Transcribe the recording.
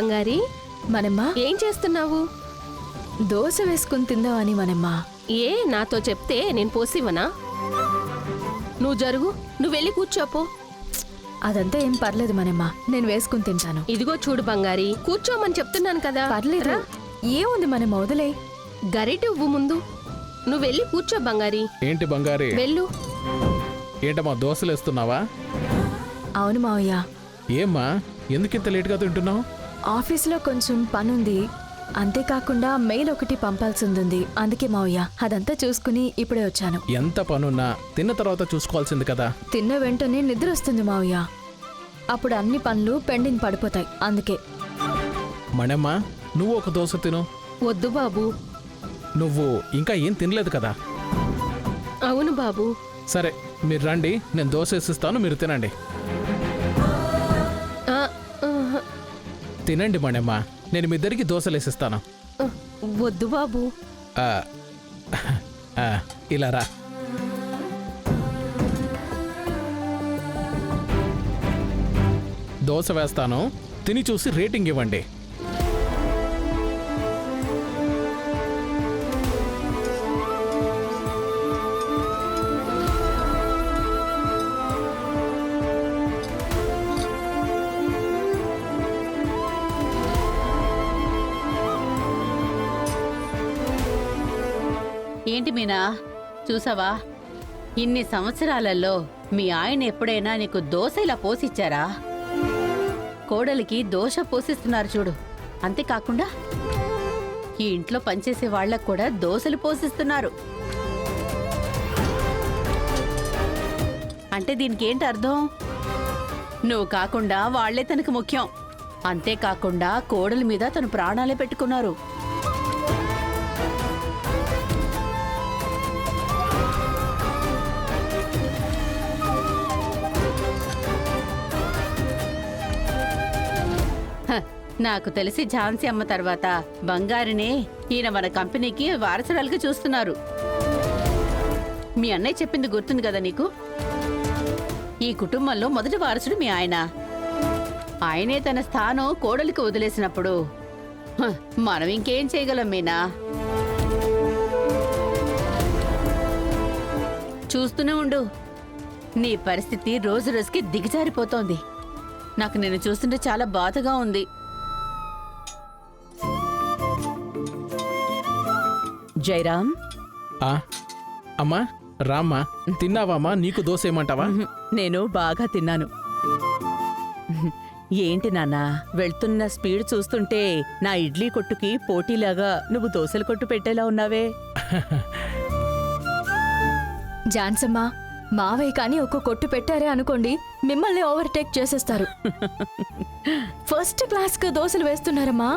బంగారి, మనమ్మా ఏం చేస్తున్నావు? దోశ వేసుకుని తిందామని మనమ్మా. ఏ నాతో చెప్తే నేను పోసివనా? నువ్వు జరుగు, నువ్వు వెళ్ళి కూర్చోపో. అదంతా ఏం పర్లేదు మనమ్మా, నేను వేసుకుని తింటాను. ఇదిగో చూడు బంగారి, కూర్చోమని చెప్తున్నాను కదా. పర్లేదు, ఏముంది మనమ్మ, వదిలే. గరిటివ్వు ముందు. నువ్వు వెళ్ళి కూర్చో బంగారి. ఏంటి బంగారి, వెళ్ళు. ఏంటమ్మా దోశలు వేస్తున్నావా? అవును మావయ్య. ఏమ్మా ఎందుకింత లేట్గా తింటున్నావు? ఆఫీస్లో కొంచెం పనుంది, అంతేకాకుండా మెయిల్ ఒకటి పంపాల్సింది. అందుకే మావయ్య, అదంతా చూసుకుని ఇప్పుడే వచ్చాను. ఎంత పనున్నా తిన్న తర్వాత చూసుకోవాల్సింది కదా. తిన్న వెంటనే నిద్ర వస్తుంది మావయ్య, అప్పుడు అన్ని పనులు పెండింగ్ పడిపోతాయి. అందుకే. మణమ్మా, నువ్వు ఒక దోశ తిను. వద్దు బాబు. నువ్వు ఇంకా ఏం తినలేదు కదా. అవును బాబు. సరే మీరు రండి, నేను దోశ వేసిస్తాను, మీరు తినండి. ఆ, ఆహా. తినండి మణమ్మా, నేను మీ ఇద్దరికి దోశలు వేసిస్తాను. వద్దు బాబు. ఆ, ఆ, ఇలా రా. దోశ వేస్తాను, తిని చూసి రేటింగ్ ఇవ్వండి. ఏంటి మీనా, చూసావా? ఇన్ని సంవత్సరాలలో మీ ఆయన ఎప్పుడైనా నీకు దోశ ఇలా పోసిచ్చారా? కోడలికి దోశ పోసిస్తున్నారు చూడు. అంతేకాకుండా ఈ ఇంట్లో పనిచేసే వాళ్లకు కూడా దోశలు పోసిస్తున్నారు. అంటే దీనికి ఏంటి అర్థం? నువ్వు కాకుండా వాళ్లే తనకు ముఖ్యం. అంతేకాకుండా కోడలి మీద తను ప్రాణాలే పెట్టుకున్నారు. నాకు తెలిసి ఝాన్సీ అమ్మ తర్వాత బంగారినే ఈయన మన కంపెనీకి వారసురాలుగా చూస్తున్నారు. మీ అన్నయ్య చెప్పింది గుర్తుంది కదా నీకు? ఈ కుటుంబంలో మొదటి వారసుడు మీ ఆయన. ఆయనే తన స్థానం కోడలికి వదిలేసినప్పుడు మనం ఇంకేం చేయగలం మీనా? చూస్తూనే ఉండు, నీ పరిస్థితి రోజు రోజుకి దిగజారిపోతోంది. నాకు నిన్ను చూస్తుంటే చాలా బాధగా ఉంది. జైరామ్. అమ్మా రామ్మా, తిన్నావామ్మా? నీకు దోశ ఏమంటావా? నేను బాగా తిన్నాను. ఏంటి నాన్న, వెళ్తున్న స్పీడ్ చూస్తుంటే నా ఇడ్లీ కొట్టుకి పోటీలాగా నువ్వు దోశల కొట్టు పెట్టేలా ఉన్నావే. జాన్సమ్మా, మావయ్య కానీ ఒక్క కొట్టు పెట్టారే అనుకోండి, మిమ్మల్ని ఓవర్టేక్ చేసేస్తారు. ఫస్ట్ క్లాస్ గా దోశలు వేస్తున్నారమ్మా.